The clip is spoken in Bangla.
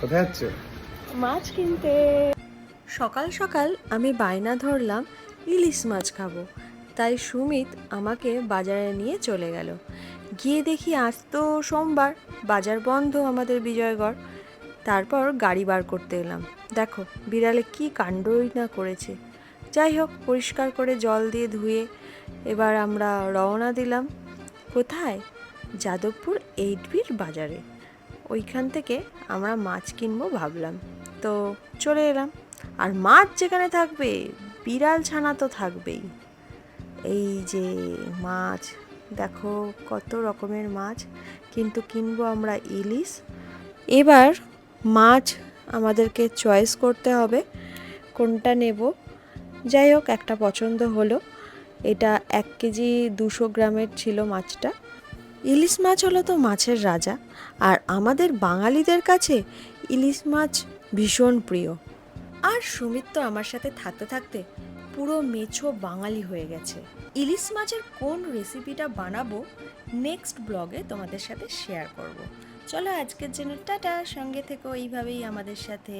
কোথায় যাচ্ছ? মাছ কিনতে। সকাল সকাল আমি বায়না ধরলাম ইলিশ মাছ খাবো, তাই সুমিত আমাকে বাজারে নিয়ে চলে গেল। গিয়ে দেখি আজ তো সোমবার, বাজার বন্ধ আমাদের বিজয়গড়। তারপর গাড়ি বার করতে এলাম, দেখো বিড়ালে কি কাণ্ডই না করেছে। যাই হোক, পরিষ্কার করে জল দিয়ে ধুয়ে এবার আমরা রওনা দিলাম। কোথায়? যাদবপুর 8B বাজারে। ওইখান থেকে আমরা মাছ কিনবো ভাবলাম, তো চলে এলাম। আর মাছ যেখানে থাকবে, বিড়াল ছানা তো থাকবেই। এই যে মাছ, দেখো কত রকমের মাছ, কিন্তু কিনবো আমরা ইলিশ। এবার মাছ আমাদেরকে চয়েস করতে হবে কোনটা নেব। যাই হোক, একটা পছন্দ হলো। এটা 1 কেজি 200 গ্রামের ছিল মাছটা। ইলিশ মাছ হলো তো মাছের রাজা, আর আমাদের বাঙালিদের কাছে ইলিশ মাছ ভীষণ প্রিয়। আর সুমিত তো আমার সাথে থাকতে থাকতে পুরো মেছো বাঙালি হয়ে গেছে। ইলিশ মাছের কোন রেসিপিটা বানাবো নেক্সট ব্লগে তোমাদের সাথে শেয়ার করব। চলো আজকের জন্য টাটা, সঙ্গে থেকো এইভাবেই আমাদের সাথে।